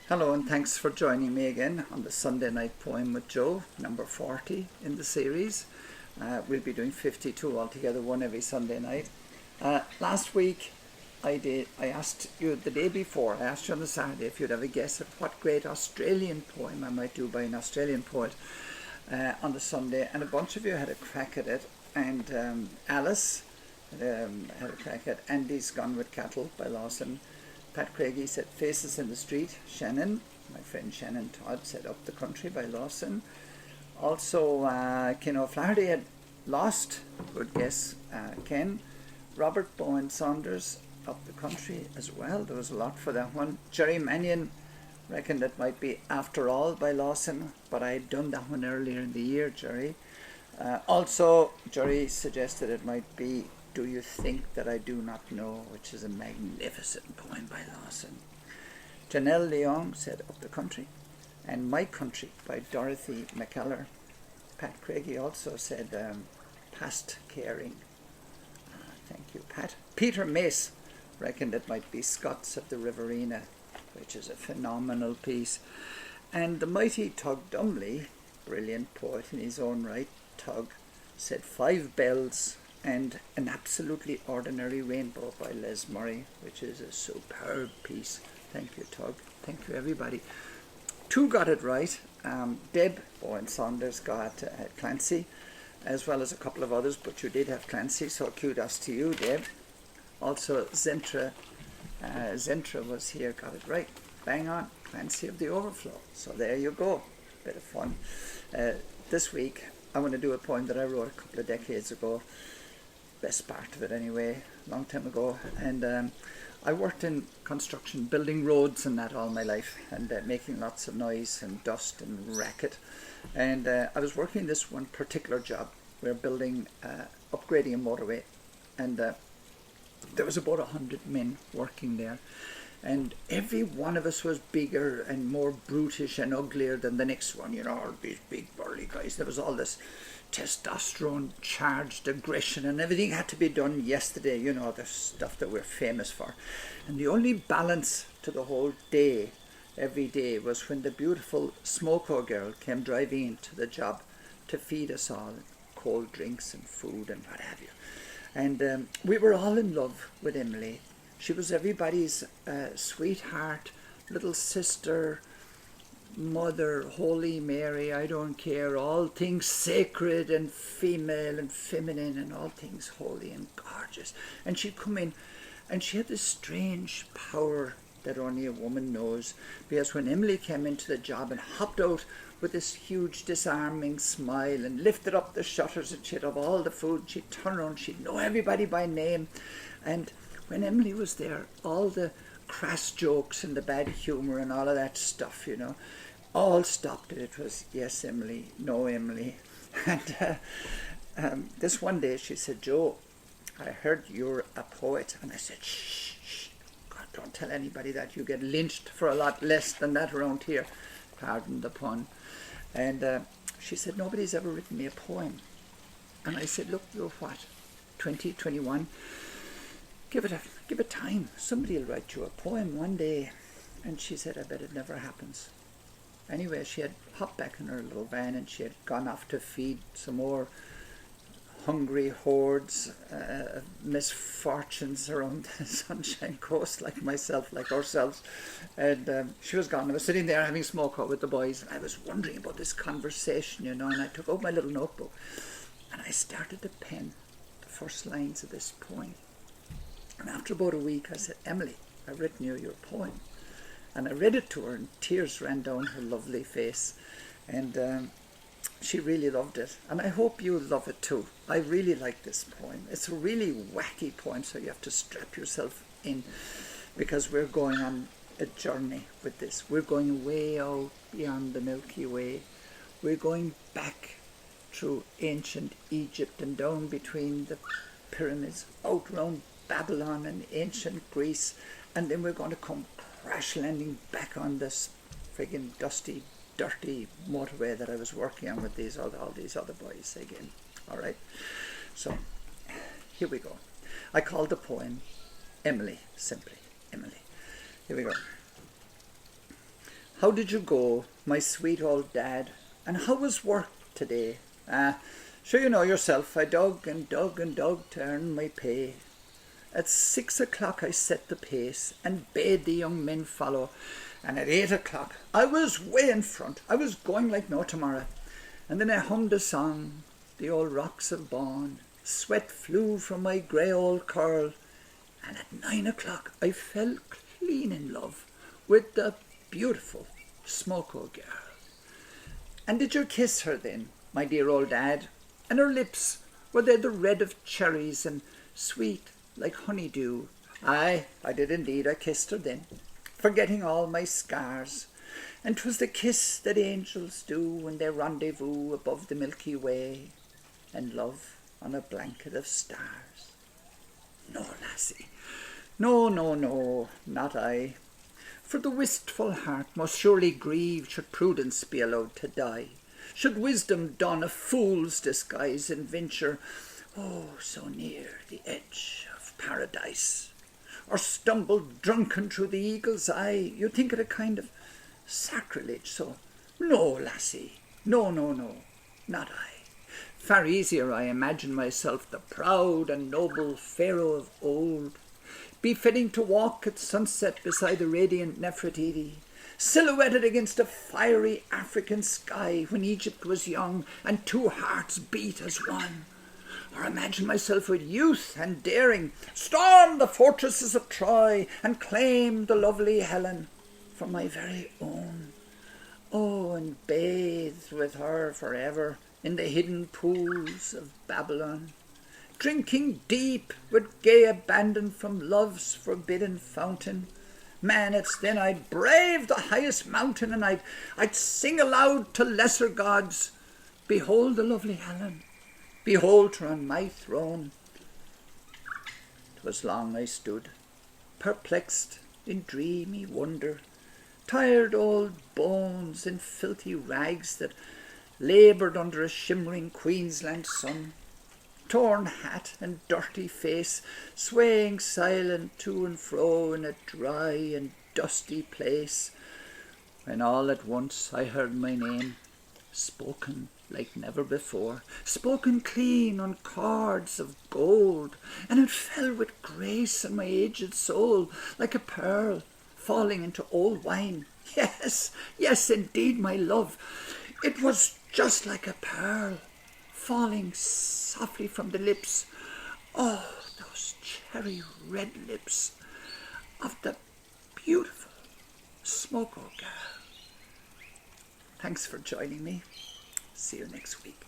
Hello and thanks for joining me again on the Sunday Night Poem with Joe, number 40 in the series. We'll be doing 52 altogether, one every Sunday night. Last week I asked you the day before, I asked you on the Saturday if you'd have a guess at what great Australian poem I might do by an Australian poet on the Sunday, and a bunch of you had a crack at it, and Alice had a crack at Andy's Gone with Cattle by Lawson. Pat Craigie said Faces in the Street. Shannon, my friend Shannon Todd, said Up the Country by Lawson. Also, Ken O'Flaherty had Lost, good guess, Ken. Robert Bowen Saunders, Up the Country as well. There was a lot for that one. Jerry Mannion reckoned it might be After All by Lawson, but I had done that one earlier in the year, Jerry. Also, Jerry suggested it might be Do You Think That I Do Not Know, which is a magnificent poem by Lawson. Janelle Leong said Up the Country, and My Country by Dorothy McKellar. Pat Craigie also said Past Caring. Thank you, Pat. Peter Mace reckoned it might be Scots of the Riverina, which is a phenomenal piece. And the mighty Tug Dumley, brilliant poet in his own right, Tug, said Five Bells and An Absolutely Ordinary Rainbow by Les Murray, which is a superb piece. Thank you, Tug. Thank you, everybody. Two got it right. Deb Bowen Saunders got Clancy, as well as a couple of others, but you did have Clancy, so kudos to you, Deb. Also, Zentra was here, got it right. Bang on, Clancy of the Overflow. So there you go. Bit of fun. This week, I want to do a poem that I wrote a couple of decades ago. Best part of it anyway, long time ago. And I worked in construction, building roads and that all my life, and making lots of noise and dust and racket. And I was working this one particular job. We were building, upgrading a motorway, and there was about 100 men working there. And every one of us was bigger and more brutish and uglier than the next one, you know, all these big burly guys. There was all this testosterone charged aggression, and everything had to be done yesterday, you know, the stuff that we're famous for. And the only balance to the whole day, every day, was when the beautiful Smoko Girl came driving into the job to feed us all cold drinks and food and what have you. And we were all in love with Emily. She was everybody's sweetheart, little sister, mother, Holy Mary, I don't care, all things sacred and female and feminine and all things holy and gorgeous. And she'd come in and she had this strange power that only a woman knows, because when Emily came into the job and hopped out with this huge disarming smile and lifted up the shutters and she'd have all the food, she'd turn around, she'd know everybody by name. And when Emily was there, all the crass jokes and the bad humour and all of that stuff, you know, all stopped. It was yes Emily, no Emily. And this one day she said, Joe, I heard you're a poet. And I said, shh, God, don't tell anybody that. You get lynched for a lot less than that around here. Pardon the pun. And she said, nobody's ever written me a poem. And I said, look, you're what, 20, 21? Give it time. Somebody will write you a poem one day. And she said, I bet it never happens. Anyway, she had hopped back in her little van and she had gone off to feed some more hungry hordes of misfortunes around the Sunshine Coast, like myself, like ourselves. And she was gone. I was sitting there having smoke with the boys, and I was wondering about this conversation, you know, and I took out my little notebook and I started to pen the first lines of this poem. And after about a week, I said, Emily, I've written you your poem. And I read it to her, and tears ran down her lovely face. And she really loved it. And I hope you love it too. I really like this poem. It's a really wacky poem, so you have to strap yourself in, because we're going on a journey with this. We're going way out beyond the Milky Way. We're going back through ancient Egypt and down between the pyramids, out round Babylon and ancient Greece, and then we're going to come crash landing back on this friggin' dusty, dirty motorway that I was working on with all these other boys again. All right, so here we go. I called the poem Emily, simply Emily. Here we go. How did you go, my sweet old dad? And how was work today? Sure you know yourself, I dug and dug and dug to earn my pay. At 6 o'clock I set the pace and bade the young men follow. And at 8 o'clock I was way in front. I was going like no tomorrow. And then I hummed a song, the old rocks of Bawn. Sweat flew from my grey old curl. And at 9 o'clock I fell clean in love with the beautiful Smoko Girl. And did you kiss her then, my dear old dad? And her lips, were they the red of cherries and sweet like honeydew? Aye, I did indeed, I kissed her then, forgetting all my scars. And 'twas the kiss that angels do when they rendezvous above the Milky Way, and love on a blanket of stars. No, lassie, no, no, no, not I. For the wistful heart must surely grieve should prudence be allowed to die. Should wisdom don a fool's disguise and venture, oh, so near the edge of paradise, or stumble drunken through the eagle's eye, you'd think it a kind of sacrilege. So, no, lassie, no, no, no, not I. Far easier I imagine myself the proud and noble Pharaoh of old, befitting to walk at sunset beside the radiant Nefertiti, silhouetted against a fiery African sky when Egypt was young and two hearts beat as one. Or imagine myself with youth and daring, storm the fortresses of Troy and claim the lovely Helen for my very own. Oh, and bathe with her forever in the hidden pools of Babylon, drinking deep with gay abandon from love's forbidden fountain. Man, it's then I'd brave the highest mountain, and I'd sing aloud to lesser gods, behold the lovely Helen, behold her on my throne. 'Twas long I stood, perplexed in dreamy wonder, tired old bones in filthy rags that laboured under a shimmering Queensland sun, torn hat and dirty face, swaying silent to and fro in a dry and dusty place, when all at once I heard my name, spoken like never before, spoken clean on cords of gold, and it fell with grace on my aged soul, like a pearl falling into old wine. Yes, yes, indeed, my love, it was just like a pearl falling softly from the lips, oh, those cherry red lips of the beautiful Smoko Girl. Thanks for joining me. See you next week.